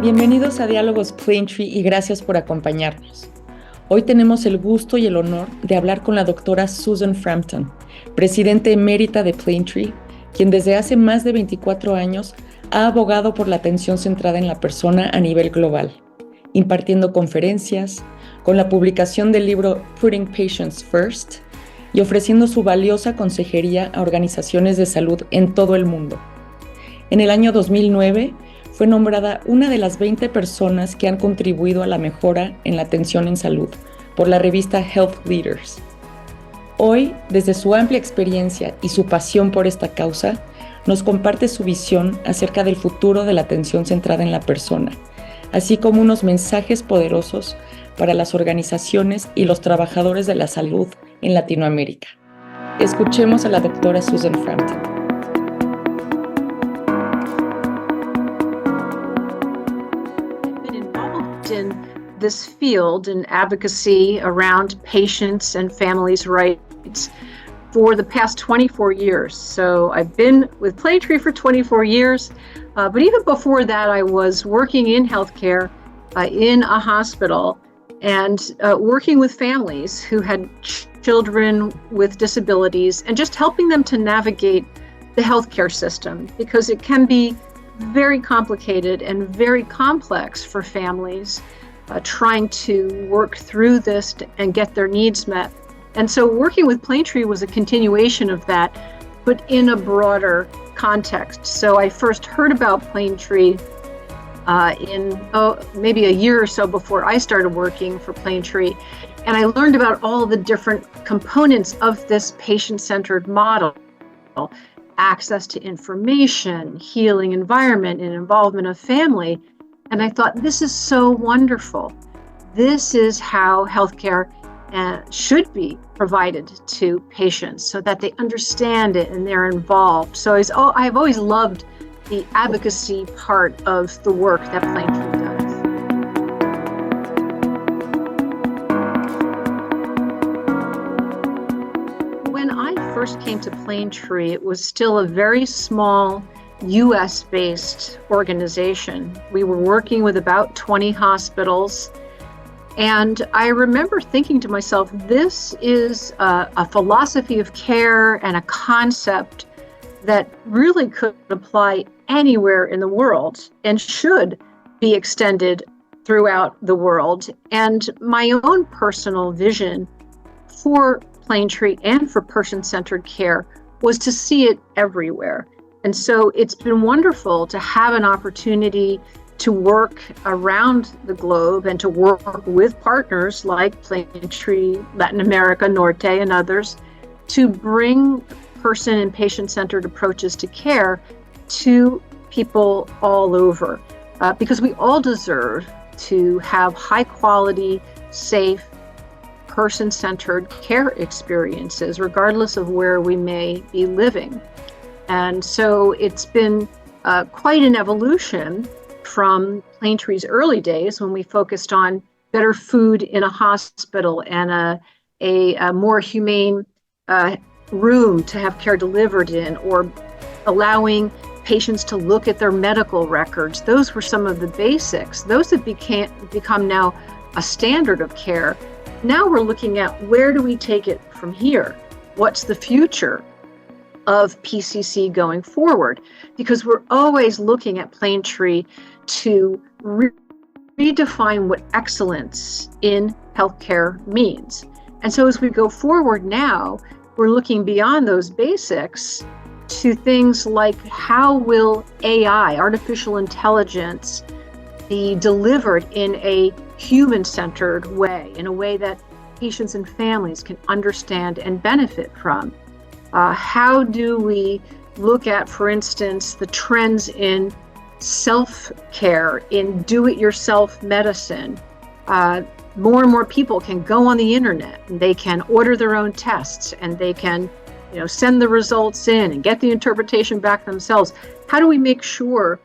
Bienvenidos a Diálogos Planetree y gracias por acompañarnos. Hoy tenemos el gusto y el honor de hablar con la doctora Susan Frampton, Presidenta Emérita de Planetree, quien desde hace más de 24 años ha abogado por la atención centrada en la persona a nivel global, impartiendo conferencias, con la publicación del libro Putting Patients First y ofreciendo su valiosa consejería a organizaciones de salud en todo el mundo. En el año 2009, fue nombrada una de las 20 personas que han contribuido a la mejora en la atención en salud por la revista Health Leaders. Hoy, desde su amplia experiencia y su pasión por esta causa, nos comparte su visión acerca del futuro de la atención centrada en la persona, así como unos mensajes poderosos para las organizaciones y los trabajadores de la salud en Latinoamérica. Escuchemos a la doctora Susan Frampton. In this field in advocacy around patients and families' rights for the past 24 years. So I've been with Planetree for 24 years, but even before that, I was working in healthcare in a hospital and working with families who had children with disabilities and just helping them to navigate the healthcare system, because it can be very complicated and very complex for families trying to work through this and get their needs met. And so working with Planetree was a continuation of that, but in a broader context. So I first heard about Planetree in maybe a year or so before I started working for Planetree. And I learned about all the different components of this patient-centered model: access to information, healing environment, and involvement of family. And I thought, this is so wonderful. This is how healthcare should be provided to patients so that they understand it and they're involved. So I've always loved the advocacy part of the work that Planetree does. When I first came to Planetree, it was still a very small US-based organization. We were working with about 20 hospitals. And I remember thinking to myself, this is a philosophy of care and a concept that really could apply anywhere in the world and should be extended throughout the world. And my own personal vision for Planetree and for person-centered care was to see it everywhere. And so it's been wonderful to have an opportunity to work around the globe and to work with partners like Planetree, Latin America, Norte, and others to bring person and patient-centered approaches to care to people all over, because we all deserve to have high-quality, safe, person-centered care experiences, regardless of where we may be living. And so it's been quite an evolution from Planetree's early days, when we focused on better food in a hospital and a more humane room to have care delivered in, or allowing patients to look at their medical records. Those were some of the basics. Those have become now a standard of care. Now we're looking at, where do we take it from here? What's the future of PCC going forward? Because we're always looking at Planetree to redefine what excellence in healthcare means. And so as we go forward now, we're looking beyond those basics to things like, how will AI, artificial intelligence, be delivered in a human-centered way, in a way that patients and families can understand and benefit from? How do we look at, for instance, the trends in self-care, in do-it-yourself medicine? More and more people can go on the internet and they can order their own tests, and they can, send the results in and get the interpretation back themselves. How do we make sure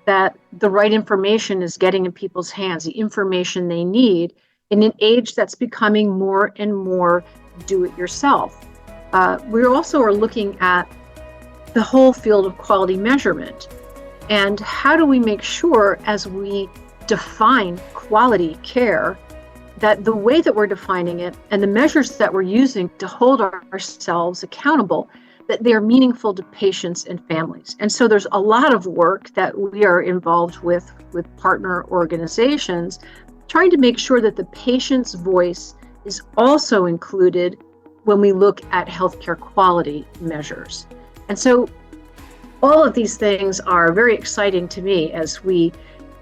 that the right information is getting in people's hands, the information they need in an age that's becoming more and more do-it-yourself. We also are looking at the whole field of quality measurement. And how do we make sure, as we define quality care, that the way that we're defining it and the measures that we're using to hold ourselves accountable, that they're meaningful to patients and families. And so there's a lot of work that we are involved with partner organizations, trying to make sure that the patient's voice is also included when we look at healthcare quality measures. And so all of these things are very exciting to me as we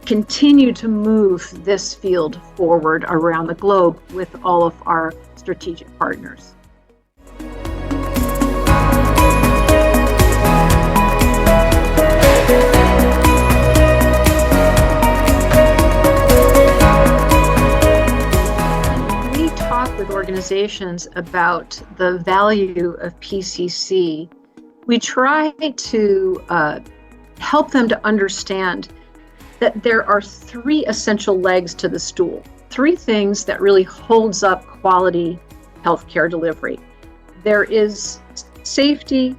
continue to move this field forward around the globe with all of our strategic partners. When we talk with organizations about the value of PCC, we try to help them to understand that there are three essential legs to the stool, three things that really holds up quality healthcare delivery. There is safety,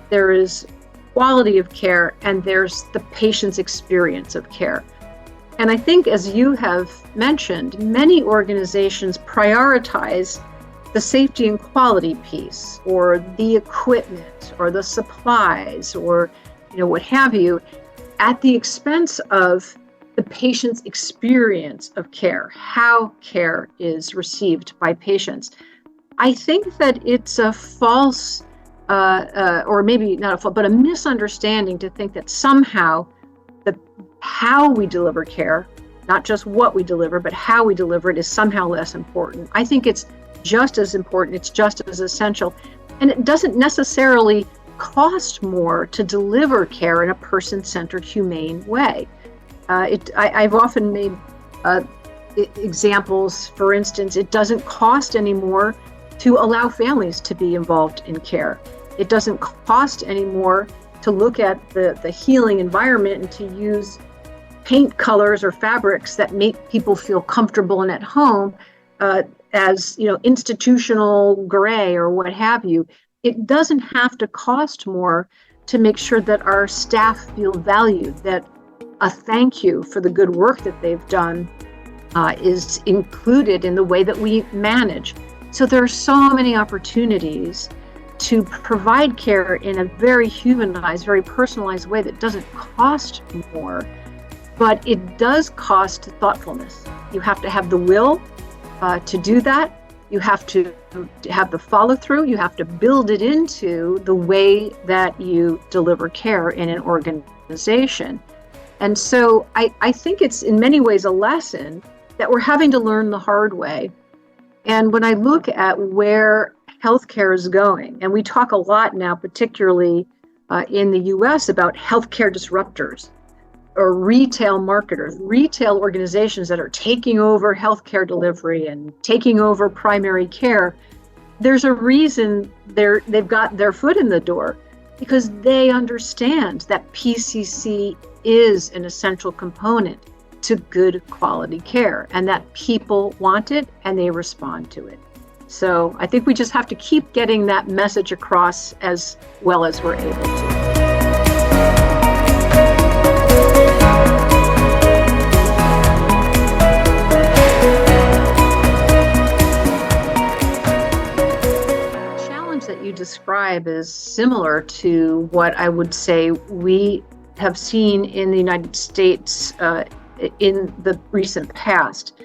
there is quality of care, and there's the patient's experience of care. And I think, as you have mentioned, many organizations prioritize the safety and quality piece, or the equipment, or the supplies, or what have you, at the expense of the patient's experience of care, how care is received by patients. I think that it's a false, or maybe not a false, but a misunderstanding to think that somehow how we deliver care, not just what we deliver, but how we deliver it, is somehow less important. I think it's just as important, it's just as essential, and it doesn't necessarily cost more to deliver care in a person-centered, humane way. I've often made examples. For instance, it doesn't cost anymore to allow families to be involved in care. It doesn't cost anymore to look at the healing environment and to use paint colors or fabrics that make people feel comfortable and at home, as institutional gray or what have you. It doesn't have to cost more to make sure that our staff feel valued, that a thank you for the good work that they've done is included in the way that we manage. So there are so many opportunities to provide care in a very humanized, very personalized way that doesn't cost more, but it does cost thoughtfulness. You have to have the will to do that. You have to have the follow through. You have to build it into the way that you deliver care in an organization. And so I think it's in many ways a lesson that we're having to learn the hard way. And when I look at where healthcare is going, and we talk a lot now, particularly in the US, about healthcare disruptors or retail marketers, retail organizations that are taking over healthcare delivery and taking over primary care. There's a reason they've got their foot in the door, because they understand that PCC is an essential component to good quality care, and that people want it and they respond to it. So I think we just have to keep getting that message across as well as we're able to. That you describe is similar to what I would say we have seen in the United States in the recent past,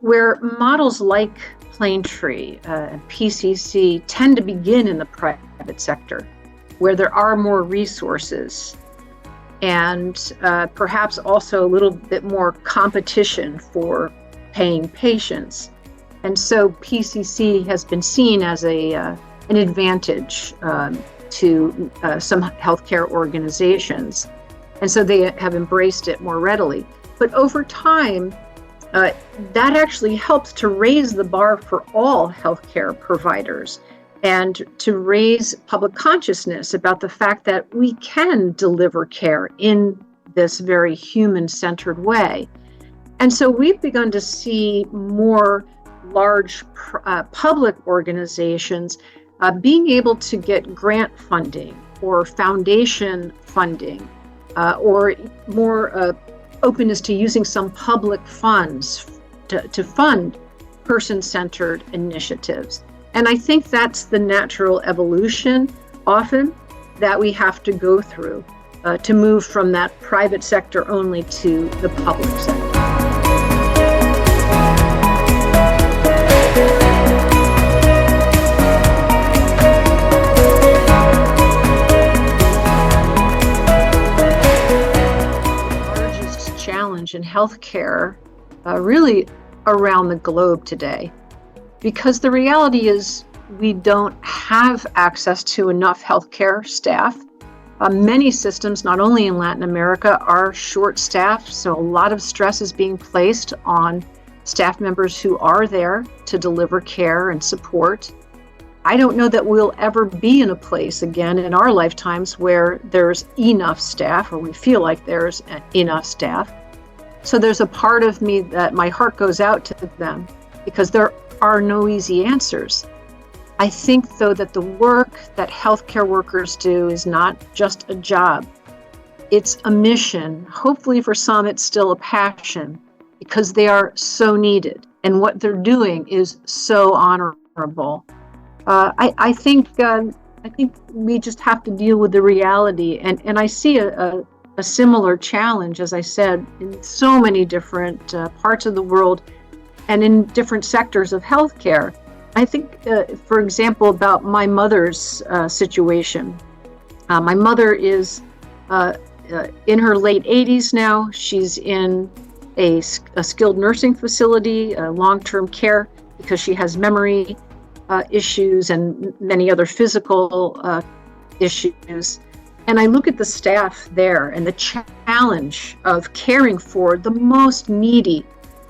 where models like Planetree and PCC tend to begin in the private sector, where there are more resources and perhaps also a little bit more competition for paying patients. And so PCC has been seen as an advantage to some healthcare organizations. And so they have embraced it more readily. But over time, that actually helps to raise the bar for all healthcare providers and to raise public consciousness about the fact that we can deliver care in this very human-centered way. And so we've begun to see more large public organizations being able to get grant funding or foundation funding or more openness to using some public funds to fund person-centered initiatives. And I think that's the natural evolution often that we have to go through to move from that private sector only to the public sector. Challenge in healthcare really around the globe today, because the reality is we don't have access to enough healthcare staff. Many systems, not only in Latin America, are short-staffed, so a lot of stress is being placed on staff members who are there to deliver care and support. I don't know that we'll ever be in a place again in our lifetimes where there's enough staff, or we feel like there's enough staff. So there's a part of me that my heart goes out to them because there are no easy answers. I think, though, that the work that healthcare workers do is not just a job. It's a mission. Hopefully for some, it's still a passion because they are so needed and what they're doing is so honorable. I think we just have to deal with the reality, and I see a similar challenge, as I said, in so many different parts of the world and in different sectors of healthcare. I think, for example, about my mother's situation. My mother is in her late 80s now. She's in a skilled nursing facility, long-term care, because she has memory issues and many other physical issues. And I look at the staff there and the challenge of caring for the most needy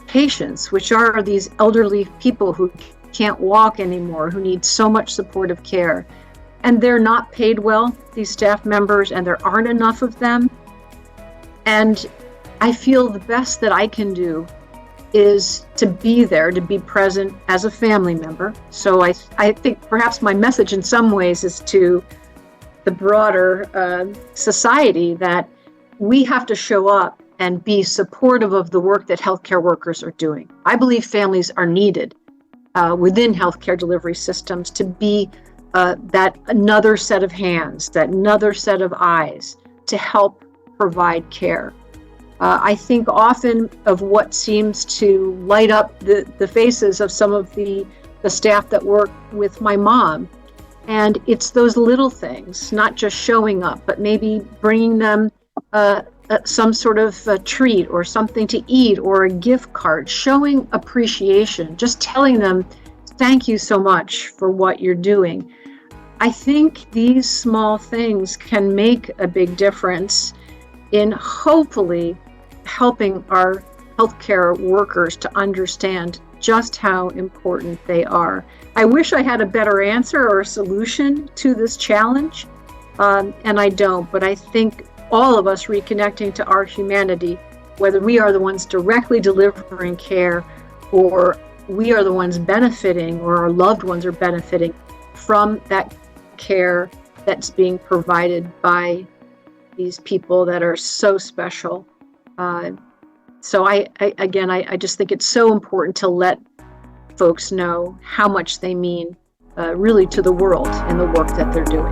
patients, which are these elderly people who can't walk anymore, who need so much supportive care. And they're not paid well, these staff members, and there aren't enough of them. And I feel the best that I can do is to be there, to be present as a family member. So I think perhaps my message in some ways is to the broader society that we have to show up and be supportive of the work that healthcare workers are doing. I believe families are needed within healthcare delivery systems to be that another set of hands, that another set of eyes to help provide care. I think often of what seems to light up the faces of some of the staff that work with my mom. And it's those little things, not just showing up, but maybe bringing them some sort of treat or something to eat or a gift card, showing appreciation, just telling them, thank you so much for what you're doing. I think these small things can make a big difference in hopefully helping our healthcare workers to understand just how important they are. I wish I had a better answer or a solution to this challenge, and I don't, but I think all of us reconnecting to our humanity, whether we are the ones directly delivering care or we are the ones benefiting or our loved ones are benefiting from that care that's being provided by these people that are so special. So I just think it's so important to let folks know how much they mean really to the world and the work that they're doing.